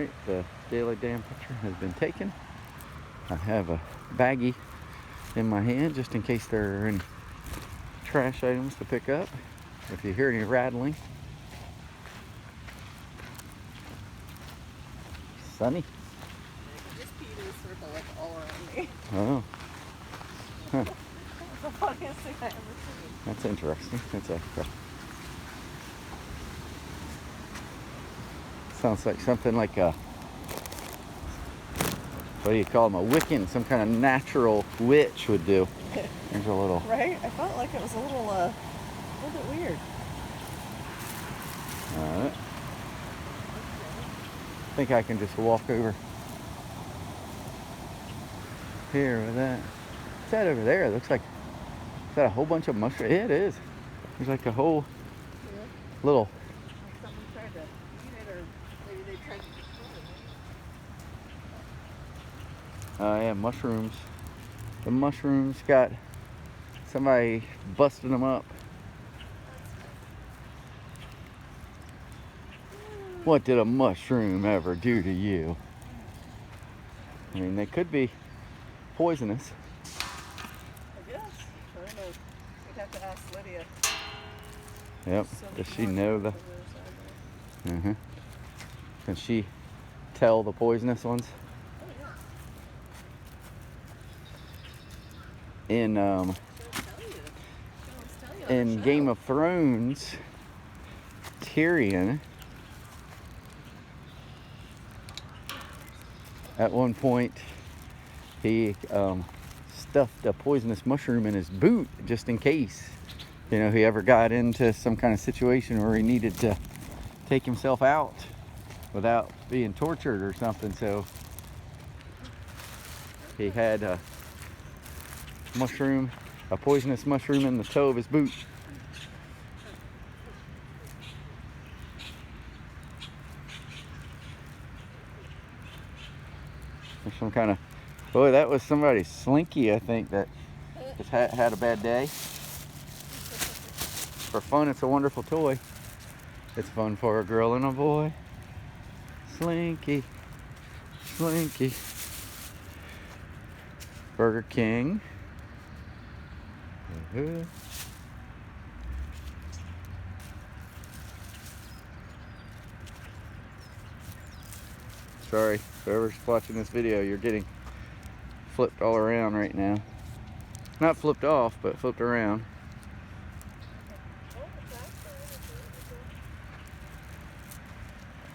Alright, the daily dam picture has been taken. I have a baggie in my hand just in case there are any trash items to pick up. If you hear any rattling. Sunny. Just peed in a circle like all around me. Oh. Huh. That's the funniest thing I ever seen. That's interesting. That's a sounds like something like a, what do you call them, a Wiccan, some kind of natural witch would do. There's a little. Right? I felt like it was a little bit weird. Alright. I think I can just walk over here with that. What's that over there? It looks like, is that a whole bunch of mushrooms? Yeah, it is. There's like a whole little. Like someone tried to eat it, or maybe they tried to destroy it. Yeah, mushrooms. The mushrooms got somebody busting them up. What did a mushroom ever do to you? I mean, they could be poisonous. I guess. I don't know. We'd have to ask Lydia. Yep. So Does much she more know on the? other side Can she tell the poisonous ones? there. Oh yeah. In She'll tell you. She'll tell you on the in show. Game of Thrones, Tyrion at one point he stuffed a poisonous mushroom in his boot just in case, you know, he ever got into some kind of situation where he needed to take himself out without being tortured or something. So he had a mushroom, a poisonous mushroom in the toe of his boot. There's some kind of, boy, that was somebody's slinky, I think, that just had a bad day. For fun, it's a wonderful toy. It's fun for a girl and a boy. Slinky, Slinky. Burger King. Sorry, whoever's watching this video, you're getting flipped all around right now. Not flipped off, but flipped around.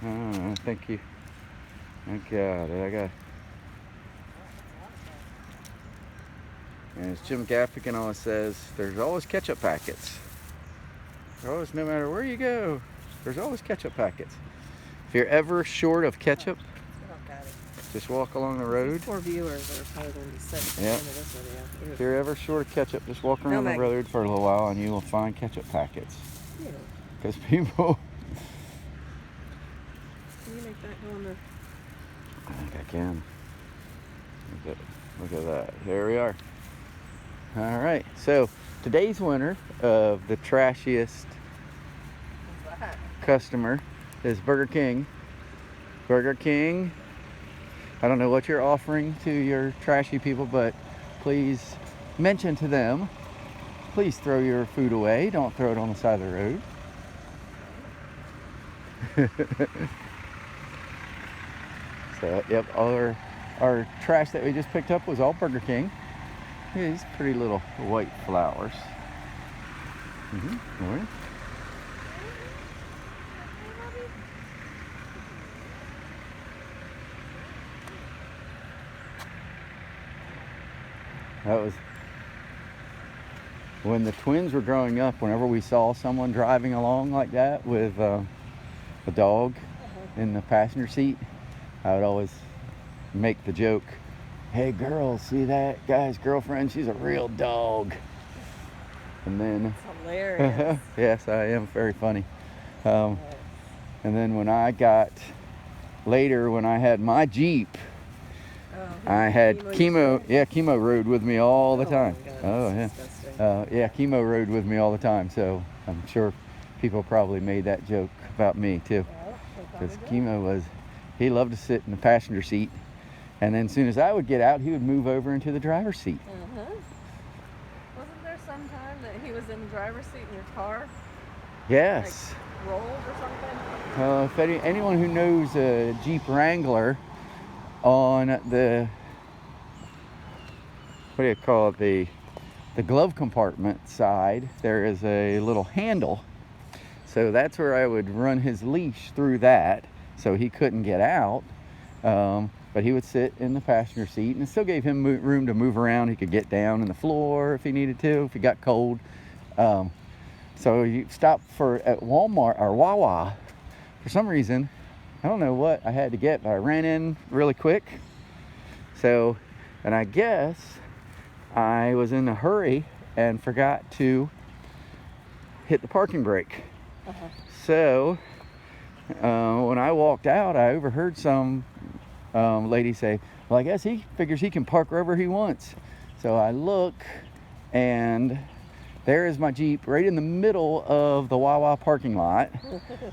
Oh, thank you. I got it. I got it. And as Jim Gaffigan always says, there's always ketchup packets. There's always, no matter where you go, there's always ketchup packets. If you're ever short of ketchup, just walk along the road. These poor viewers are probably going to be sick Yep. at the end of this video. If you're ever short of ketchup, just walk around the Maggie. road for a little while and you will find ketchup packets. Yeah. Because people... Can you make that go on the... I think I can. Look at that. Here we are. All right. So today's winner of the trashiest What's that? customer is Burger King. Burger King, I don't know what you're offering to your trashy people, but please mention to them, please throw your food away. Don't throw it on the side of the road. So, yep, all our trash that we just picked up was all Burger King. These pretty little white flowers. Morning. That was when the twins were growing up. Whenever we saw someone driving along like that with a dog in the passenger seat, I would always make the joke, "Hey girls, see that guy's girlfriend? She's a real dog." And then, It's hilarious. yes, I am very funny. And then when I got later, when I had my Jeep, I had Chemo. Yeah, Chemo rode with me all the time. My God, Oh yeah. Yeah, Chemo rode with me all the time. So I'm sure people probably made that joke about me too, because Chemo was He loved to sit in the passenger seat. And then as soon as I would get out, he would move over into the driver's seat. Wasn't there some time that he was in the driver's seat in your car? Yes. Like rolled or something? If anyone who knows a Jeep Wrangler, on the, what do you call it, the glove compartment side, there is a little handle. So that's where I would run his leash through that, so he couldn't get out. But he would sit in the passenger seat, and it still gave him room to move around. He could get down on the floor if he needed to, if he got cold. So you stopped at Walmart or Wawa. For some reason, I don't know what I had to get, but I ran in really quick. So, and I guess I was in a hurry and forgot to hit the parking brake. So when I walked out, I overheard some lady say, well, I guess he figures he can park wherever he wants. So I look, and there is my Jeep right in the middle of the Wawa parking lot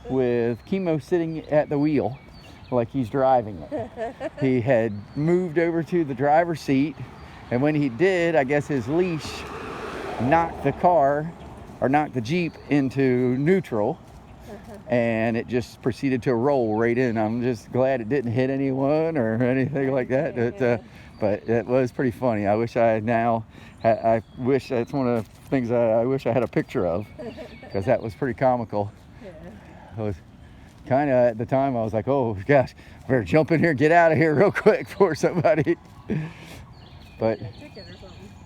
with Chemo sitting at the wheel like he's driving it. He had moved over to the driver's seat, and when he did, I guess his leash knocked the Jeep into neutral, and it just proceeded to roll right in. I'm just glad it didn't hit anyone or anything like that. But it was pretty funny. I wish I wish that's one of the things I wish I had a picture of, because that was pretty comical. I was kind of, at the time, I was like, oh gosh, better jump in here and get out of here real quick before somebody. But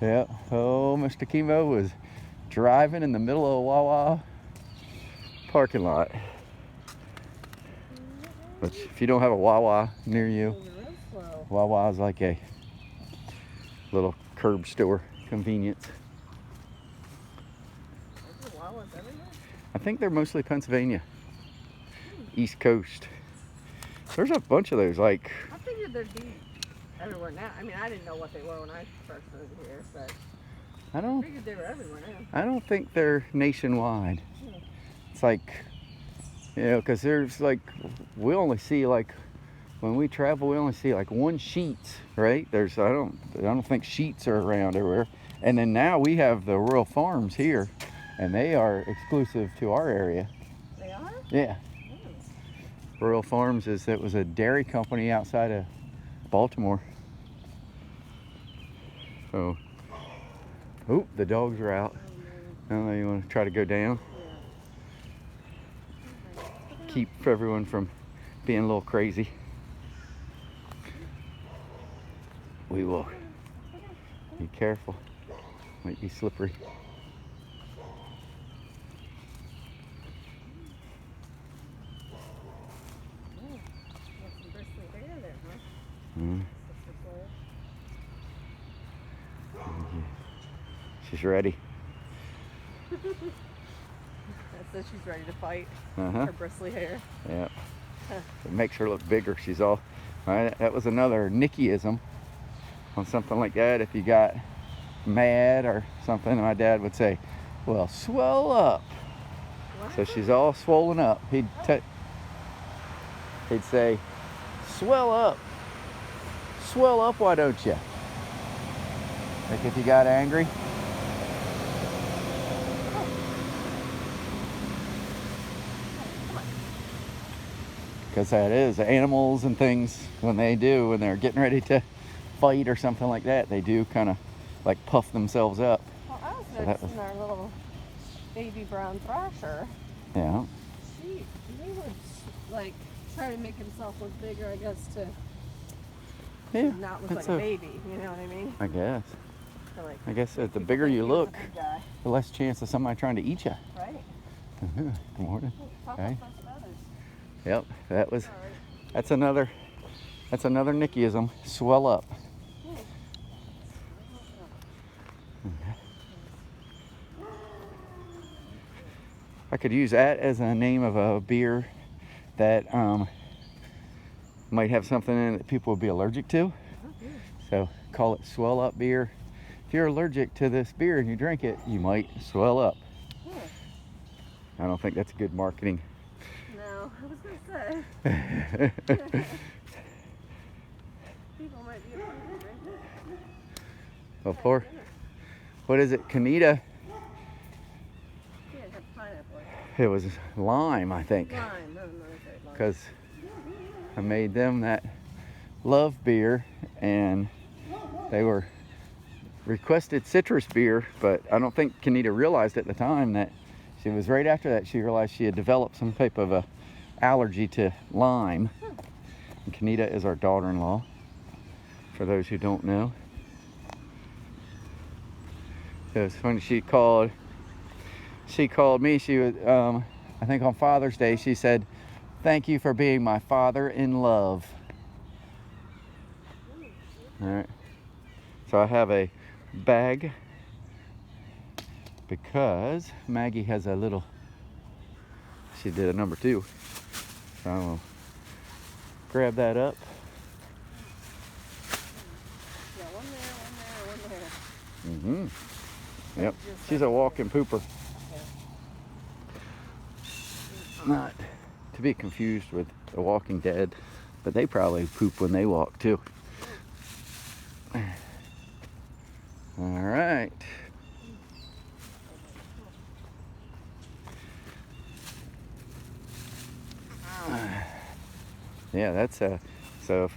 yeah, oh, Mr. Chemo was driving in the middle of a Wawa parking lot. Which, if you don't have a Wawa near you, Wawa is like a little curb store convenience. I think they're mostly Pennsylvania, East Coast. There's a bunch of those. Like, I figured there'd be everywhere now. I mean, I didn't know what they were when I first moved here, but I figured they were everywhere now. I don't think they're nationwide. It's like, you know, because there's like, we only see like, when we travel, we only see like one Sheetz, right? I don't think Sheetz are around everywhere. And then now we have the Royal Farms here, and they are exclusive to our area. They are? Yeah. Royal Farms was a dairy company outside of Baltimore. So, oh, the dogs are out. I don't know, you want to try to go down? Keep everyone from being a little crazy. We will. Be careful. Might be slippery. She's ready. So she's ready to fight. Uh-huh. Her bristly hair. Yeah. It makes her look bigger. She's all right. That was another Nickyism on something like that. If you got mad or something, my dad would say, well, swell up. What? So she's all swollen up. He'd say, swell up. Swell up, why don't you? Like if you got angry. Because that is, animals and things, when they're getting ready to fight or something like that, they do kind of like puff themselves up. Well, I was noticing our little baby brown thrasher. Yeah. He would like try to make himself look bigger, I guess, to not look like a baby. You know what I mean? I guess. Like, I guess the bigger you look, the less chance of somebody trying to eat you. Right. Good morning. Okay. Yep, that's another Nickyism. Swell up. I could use that as a name of a beer that might have something in it that people would be allergic to. So call it swell up beer. If you're allergic to this beer and you drink it, you might swell up. I don't think that's good marketing. No. I was going to say. People might be hungry. Well, poor, what is it, Kanita? Yeah, it had pineapple. It was lime, I think. Lime, no, it's right, lime. Because I made them that love beer, and they were requested citrus beer, but I don't think Kanita realized at the time that she was right after that she realized she had developed some type of a allergy to lime. And Kanita is our daughter-in-law, for those who don't know. It was funny, she called me, she was, I think on Father's Day, she said, "Thank you for being my father in love." All right, so I have a bag because Maggie has a little, she did a number 2. So I will grab that up. Yeah, one there. Mm-hmm. Yep, she's a walking pooper. Not to be confused with The Walking Dead, but they probably poop when they walk too. All right. Yeah, that's a, so,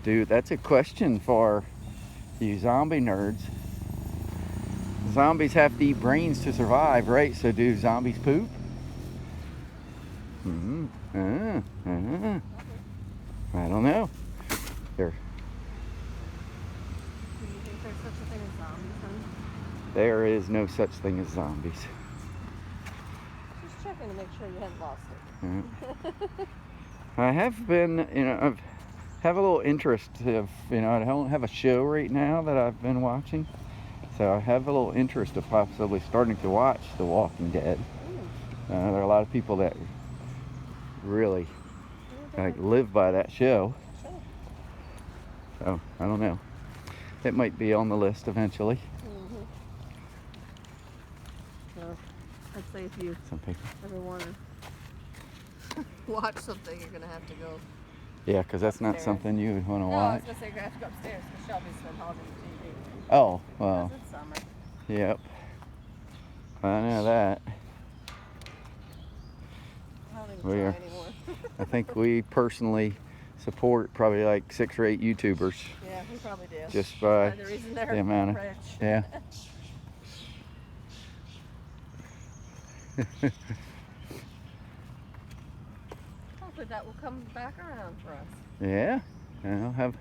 dude, that's a question for you zombie nerds. Zombies have to eat brains to survive, right? So do zombies poop? I don't know. There. Do you think there's such a thing as zombies, honey? There is no such thing as zombies. Just checking to make sure you hadn't lost it. I have been, I have a little interest of, I don't have a show right now that I've been watching. So I have a little interest of possibly starting to watch The Walking Dead. There are a lot of people that really live by that show. So I don't know. It might be on the list eventually. So I'd say if you ever want to watch something, you're going to have to go. Yeah, because that's not something you would want to watch. I was going to say you're going to have to go upstairs because Shelby's been hogging the TV. Oh, well. Because it's summer. Yep. I know that. I don't even try anymore. I think we personally support probably like 6 or 8 YouTubers. Yeah, we probably do. Just by the reason they're the amount of, rich. Yeah. Hopefully that will come back around for us. Yeah. And I'll have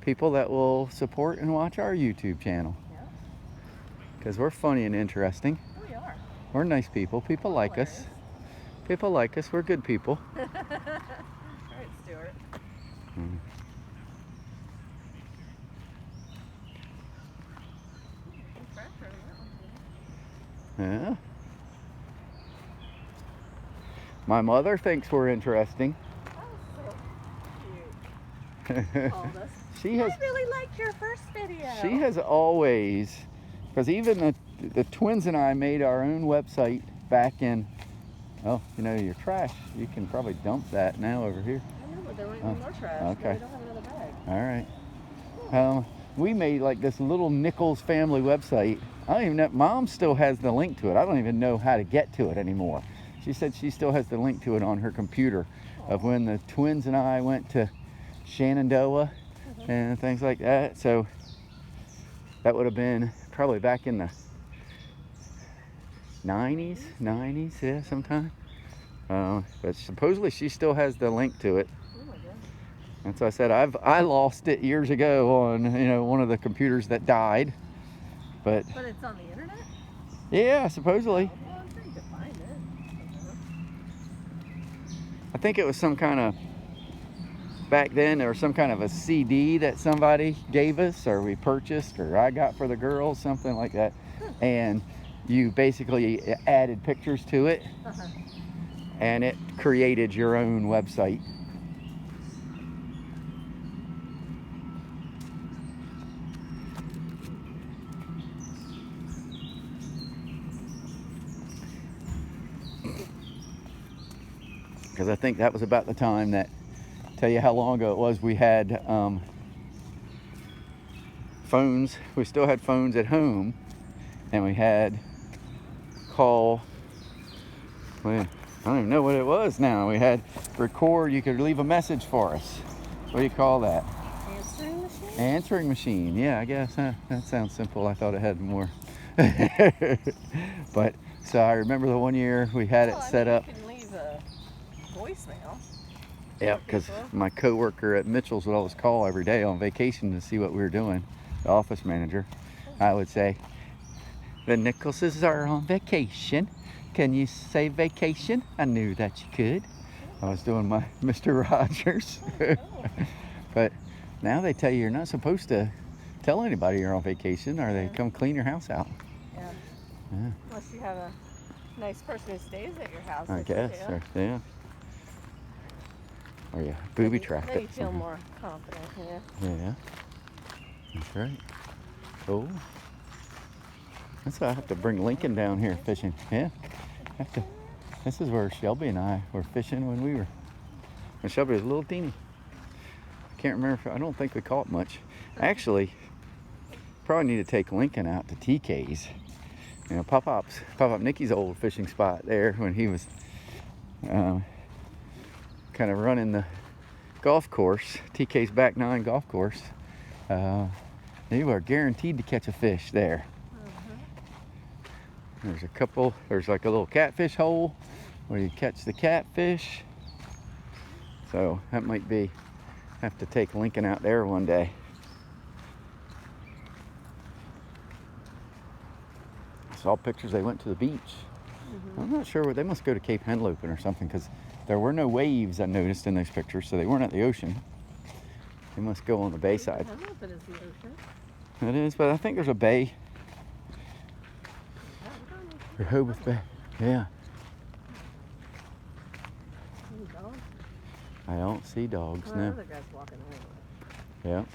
people that will support and watch our YouTube channel. Yeah. Because we're funny and interesting. We are. We're nice people. People like us. People like us. We're good people. All right, Stuart. Yeah. My mother thinks we're interesting. Oh, so cute. She has. I really liked your first video. She has always, because even the twins and I made our own website back in. Oh, your trash. You can probably dump that now over here. I know, but there might be more trash. Okay. We don't have another bag. All right. We made like this little Nichols family website. I don't even know. Mom still has the link to it. I don't even know how to get to it anymore. She said she still has the link to it on her computer of when the twins and I went to Shenandoah and things like that. So that would have been probably back in the 90s, yeah, sometime. But supposedly she still has the link to it. Oh my goodness. And so I said I lost it years ago on one of the computers that died. But it's on the internet? Yeah, supposedly. Well, I'm sure you could find it. I think it was some kind of, back then there was some kind of a CD that somebody gave us or we purchased or I got for the girls, something like that. And you basically added pictures to it and it created your own website. because I think that was about the time that, tell you how long ago it was, we had phones. We still had phones at home, and we had call, well, I don't even know what it was now. We had record, you could leave a message for us. What do you call that? Answering machine? Answering machine, yeah, I guess. That sounds simple. I thought it had more. But, so I remember the one year we had it set up. You can leave a voicemail. Yeah, because my coworker at Mitchell's would always call every day on vacation to see what we were doing. The office manager. I would say, the Nicholses are on vacation. Can you say vacation? I knew that you could. I was doing my Mr. Rogers. But now they tell you you're not supposed to tell anybody you're on vacation, or they come clean your house out. Yeah. Yeah. Unless you have a nice person who stays at your house. I guess. Yeah. Or you booby trap it. Then you feel more confident, Yeah. That's right. Cool. That's why I have to bring Lincoln down here fishing. Yeah. This is where Shelby and I were fishing when Shelby was a little teeny. Can't remember. I don't think we caught much. Actually, probably need to take Lincoln out to TK's. You know, Pop-Up Nicky's old fishing spot there when he was kind of running the golf course, TK's back 9 golf course. You are guaranteed to catch a fish there. There's like a little catfish hole where you catch the catfish. So that might be, have to take Lincoln out there one day. I saw pictures they went to the beach. I'm not sure, they must go to Cape Henlopen or something, because there were no waves, I noticed in those pictures, so they weren't at the ocean. They must go on the bay side. Henlopen is the ocean. It is, but I think there's a bay. Rehoboth Bay. Yeah. I don't see dogs, no. Other guy's walking away. Yep.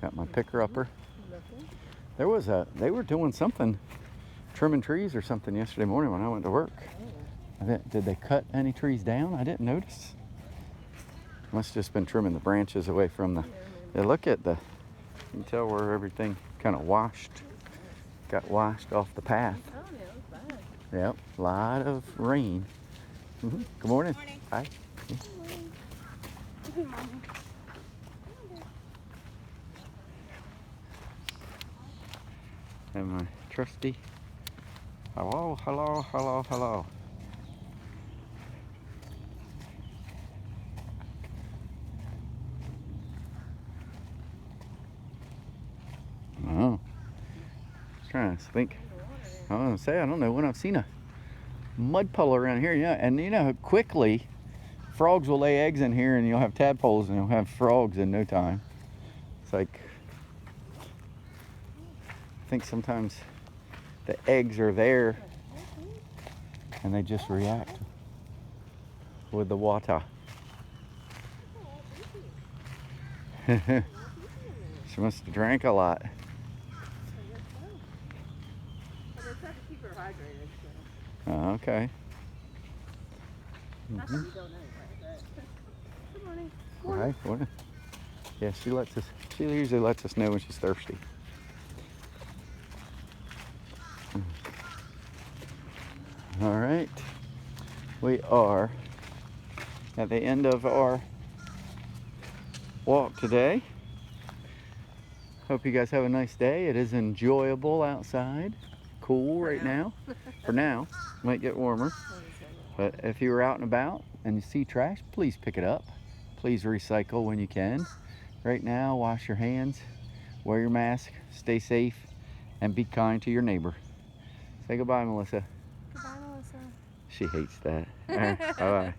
Got my picker upper. They were doing something, trimming trees or something yesterday morning when I went to work. Did they cut any trees down? I didn't notice. Must have just been trimming the branches away from the, look at the, you can tell where everything kind of got washed off the path. Yep, a lot of rain. Good morning. Good morning. Hi. Good morning. And my trusty, hello. Oh, trying to think. I was gonna say, I don't know when I've seen a mud puddle around here. Yeah, and you know, quickly, frogs will lay eggs in here, and you'll have tadpoles, and you'll have frogs in no time. It's like, I think sometimes the eggs are there, and they just react with the water. She must have drank a lot. Oh, okay. That's what you don't know, right? Good morning. Right. Morning. Yeah, she usually lets us know when she's thirsty. All right. We are at the end of our walk today. Hope you guys have a nice day. It is enjoyable outside. Cool right now. For now. Might get warmer. But if you were out and about and you see trash, please pick it up. Please recycle when you can. Right now, wash your hands, wear your mask, stay safe, and be kind to your neighbor. Say goodbye, Melissa. Goodbye, Melissa. She hates that. All right, bye-bye.